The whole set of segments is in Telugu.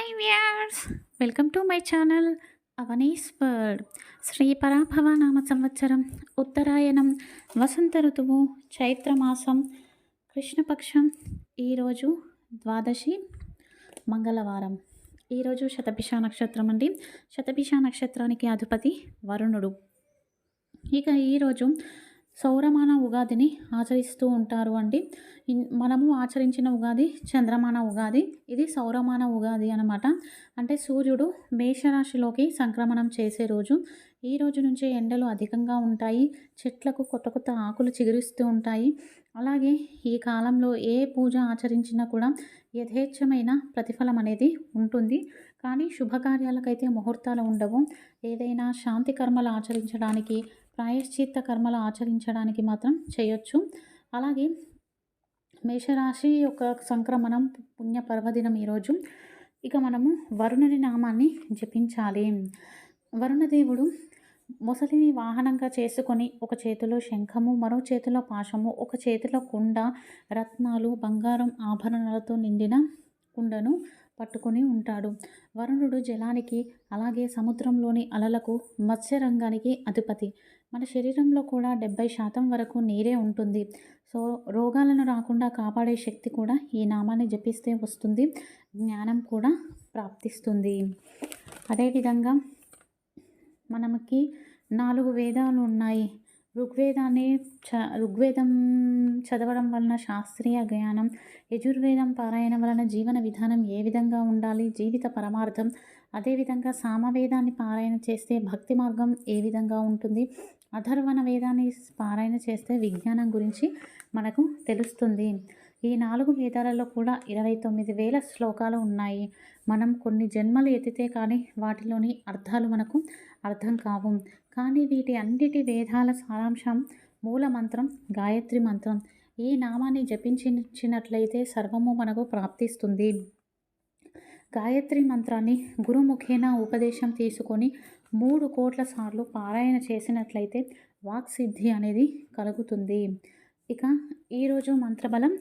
Hi viewers, welcome to my channel Avani's world. Sri Parabhava నామ సంవత్సరం, ఉత్తరాయణం, వసంత ఋతువు, చైత్రమాసం, కృష్ణపక్షం. ఈరోజు ద్వాదశి, మంగళవారం. ఈరోజు శతభిష నక్షత్రం అండి. శతభిష నక్షత్రానికి అధిపతి వరుణుడు. ఇక ఈరోజు సౌరమాన ఉగాదిని ఆచరిస్తూ ఉంటారు అండి. మనము ఆచరించిన ఉగాది చంద్రమాన ఉగాది, ఇది సౌరమాన ఉగాది అనమాట. అంటే సూర్యుడు మేషరాశిలోకి సంక్రమణం చేసే రోజు. ఈ రోజు నుంచి ఎండలు అధికంగా ఉంటాయి, చెట్లకు కొత్త కొత్త ఆకులు చిగురిస్తూ ఉంటాయి. అలాగే ఈ కాలంలో ఏ పూజ ఆచరించినా కూడా యథేచ్ఛమైన ప్రతిఫలం అనేది ఉంటుంది. కానీ శుభకార్యాలకైతే ముహూర్తాలు ఉండవు. ఏదైనా శాంతి కర్మలు ఆచరించడానికి, ప్రాయశ్చిత్త కర్మలు ఆచరించడానికి మాత్రం చేయొచ్చు. అలాగే మేషరాశి యొక్క సంక్రమణం పుణ్య పర్వదినం ఈరోజు. ఇక మనము వరుణుని నామాన్ని జపించాలి. వరుణదేవుడు మొసలిని వాహనంగా చేసుకొని ఒక చేతిలో శంఖము, మరో చేతిలో పాశము, ఒక చేతిలో కుండ, రత్నాలు, బంగారం ఆభరణాలతో నిండిన కుండను పట్టుకొని ఉంటాడు. వరుణుడు జలానికి, అలాగే సముద్రంలోని అలలకు, మత్స్యరంగానికి అధిపతి. మన శరీరంలో కూడా 70% వరకు నీరే ఉంటుంది. సో రోగాలను రాకుండా కాపాడే శక్తి కూడా ఈ నామాన్ని జపిస్తే వస్తుంది. జ్ఞానం కూడా ప్రాప్తిస్తుంది. అదేవిధంగా మనకి 4 వేదాలు ఉన్నాయి. ఋగ్వేదం చదవడం వలన శాస్త్రీయ జ్ఞానం, యజుర్వేదం పారాయణం వలన జీవన విధానం ఏ విధంగా ఉండాలి, జీవిత పరమార్థం. అదేవిధంగా సామవేదాన్ని పారాయణ చేస్తే భక్తి మార్గం ఏ విధంగా ఉంటుంది, అథర్వణ వేదాన్ని పారాయణ చేస్తే విజ్ఞానం గురించి మనకు తెలుస్తుంది. ఈ 4 వేదాలలో కూడా 29,000 శ్లోకాలు ఉన్నాయి. మనం కొన్ని జన్మలు ఎత్తితే కానీ వాటిలోని అర్థాలు మనకు అర్థం కావు. కానీ వీటి అన్నిటి వేదాల సారాంశం మూల మంత్రం గాయత్రి మంత్రం. ఈ నామాన్ని జపించినట్లయితే సర్వము మనకు ప్రాప్తిస్తుంది. గాయత్రి మంత్రాన్ని గురుముఖేన ఉపదేశం తీసుకొని 3 కోట్ల సార్లు పారాయణ చేసినట్లయితే వాక్సిద్ధి అనేది కలుగుతుంది. ఇక ఈరోజు మంత్రబలం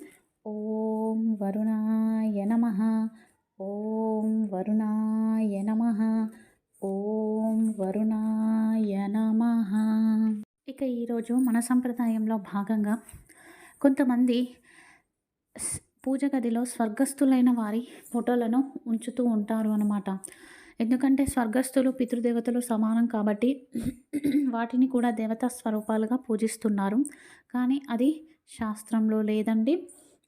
ఓం వరుణాయ నమః, ఓం వరుణాయ నమః, ఓం వరుణాయ నమః. ఇక ఈరోజు మన సంప్రదాయంలో భాగంగా కొంతమంది పూజ గదిలో స్వర్గస్థులైన వారి ఫోటోలను ఉంచుతూ ఉంటారు అన్నమాట. ఎందుకంటే స్వర్గస్థులు పితృదేవతలు సమానం కాబట్టి వాటిని కూడా దేవతా స్వరూపాలుగా పూజిస్తున్నారు. కానీ అది శాస్త్రంలో లేదండి.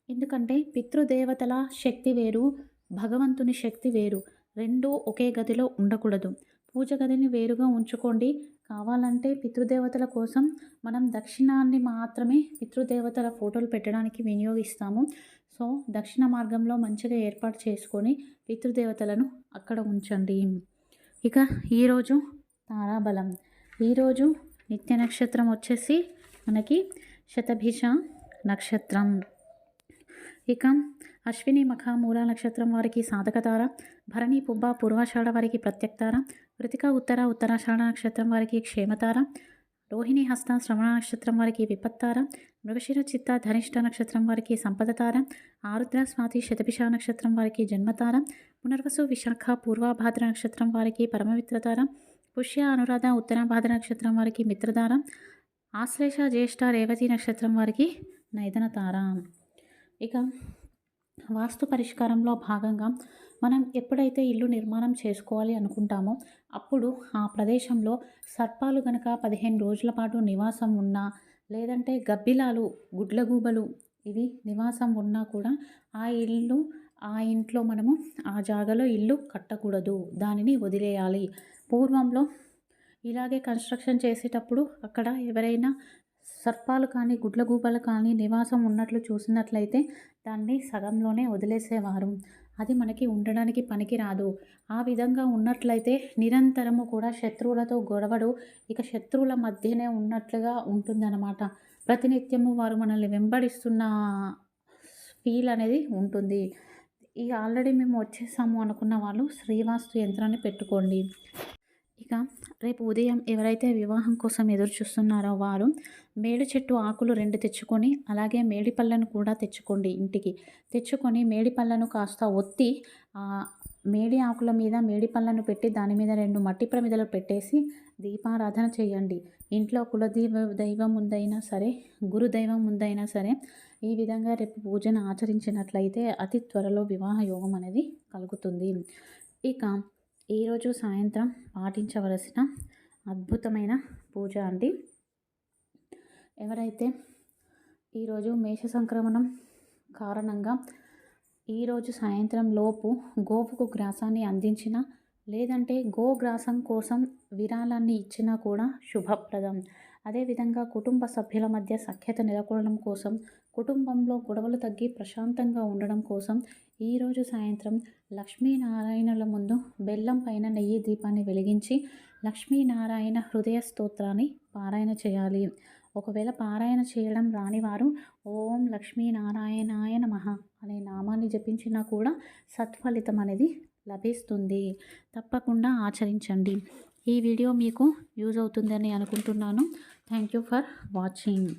ఎందుకంటే పితృదేవతల శక్తి వేరు, భగవంతుని శక్తి వేరు. రెండూ ఒకే గదిలో ఉండకూడదు. పూజ గదిని వేరుగా ఉంచుకోండి. కావాలంటే పితృదేవతల కోసం మనం దక్షిణాన్ని మాత్రమే పితృదేవతల ఫోటోలు పెట్టడానికి వినియోగిస్తాము. సో దక్షిణ మార్గంలో మంచిగా ఏర్పాటు చేసుకొని పితృదేవతలను అక్కడ ఉంచండి. ఇక ఈరోజు తారాబలం. ఈరోజు నిత్య నక్షత్రం వచ్చేసి మనకి శతభిష నక్షత్రం. ఇక అశ్విని మఖ మూల నక్షత్రం వారికి సాధకతార, భరణి పుబ్బ పూర్వాషాఢ వారికి ప్రత్యక్తార, కృతిక ఉత్తర ఉత్తరాషాఢ నక్షత్రం వారికి క్షేమతార, రోహిణి హస్త శ్రవణ నక్షత్రం వారికి విపత్తార, మృగశిర చిత్త ధనిష్ట నక్షత్రం వారికి సంపదతార, ఆరుద్ర స్వాతి శతభిష నక్షత్రం వారికి జన్మతార, పునర్వసు విశాఖ పూర్వభాద్ర నక్షత్రం వారికి పరమమిత్రతార, పుష్య అనురాధ ఉత్తరాభాద్ర నక్షత్రం వారికి మిత్రతార, ఆశ్లేష జ్యేష్ఠ రేవతి నక్షత్రం వారికి నైదనతార. ఇక వాస్తు పరిష్కారంలో భాగంగా మనం ఎప్పుడైతే ఇల్లు నిర్మాణం చేసుకోవాలి అనుకుంటామో అప్పుడు ఆ ప్రదేశంలో సర్పాలు గనక 15 రోజుల పాటు నివాసం ఉన్నా, లేదంటే గబ్బిలాలు, గుడ్లగూబలు ఇవి నివాసం ఉన్నా కూడా ఆ ఇంట్లో మనము ఆ జాగాలో ఇల్లు కట్టకూడదు, దానిని వదిలేయాలి. పూర్వంలో ఇలాగే కన్స్ట్రక్షన్ చేసేటప్పుడు అక్కడ ఎవరైనా సర్పాలు కానీ గుడ్లగూబలు కానీ నివాసం ఉన్నట్లు చూసినట్లయితే దాన్ని సగంలోనే వదిలేసేవారు. అది మనకి ఉండడానికి పనికి రాదు. ఆ విధంగా ఉన్నట్లయితే నిరంతరము కూడా శత్రువులతో గొడవడు, ఇక శత్రువుల మధ్యనే ఉన్నట్లుగా ఉంటుందన్నమాట. ప్రతినిత్యము వారు మనల్ని వెంబడిస్తున్న ఫీల్ అనేది ఉంటుంది. ఇక ఆల్రెడీ మేము వచ్చేసాము అనుకున్న వాళ్ళు శ్రీవాస్తు యంత్రాన్ని పెట్టుకోండి. ఇక రేపు ఉదయం ఎవరైతే వివాహం కోసం ఎదురు చూస్తున్నారో వారు మేడి చెట్టు ఆకులు 2 తెచ్చుకొని, అలాగే మేడి పళ్ళను కూడా తెచ్చుకోండి. ఇంటికి తెచ్చుకొని మేడి పళ్ళను కాస్త ఒత్తి మేడి ఆకుల మీద మేడి పళ్ళను పెట్టి దాని మీద 2 మట్టి ప్రమిదలు పెట్టేసి దీపారాధన చేయండి. ఇంట్లో దైవం ముందైనా సరే, గురుదైవం ముందైనా సరే ఈ విధంగా రేపు పూజను ఆచరించినట్లయితే అతి త్వరలో వివాహ యోగం అనేది కలుగుతుంది. ఇక ఈరోజు సాయంత్రం పాటించవలసిన అద్భుతమైన పూజ అండి. ఎవరైతే ఈరోజు మేష సంక్రమణం కారణంగా ఈరోజు సాయంత్రం లోపు గోవుకు గ్రాసాన్ని అందించిన, లేదంటే గోగ్రాసం కోసం విరాళాన్ని ఇచ్చినా కూడా శుభప్రదం. అదేవిధంగా కుటుంబ సభ్యుల మధ్య సఖ్యత నెలకొనడం కోసం, కుటుంబంలో గొడవలు తగ్గి ప్రశాంతంగా ఉండడం కోసం ఈరోజు సాయంత్రం లక్ష్మీనారాయణుల ముందు బెల్లం పైన నెయ్యి దీపాన్ని వెలిగించి లక్ష్మీనారాయణ హృదయ స్తోత్రాన్ని పారాయణ చేయాలి. ఒకవేళ పారాయణ చేయడం రానివారు ఓం లక్ష్మీనారాయణాయ నమః అనే నామాన్ని జపించినా కూడా సత్ఫలితం అనేది లభిస్తుంది. తప్పకుండా ఆచరించండి. ఈ వీడియో మీకు యూజ్ అవుతుందని అనుకుంటున్నాను. Thank you for watching.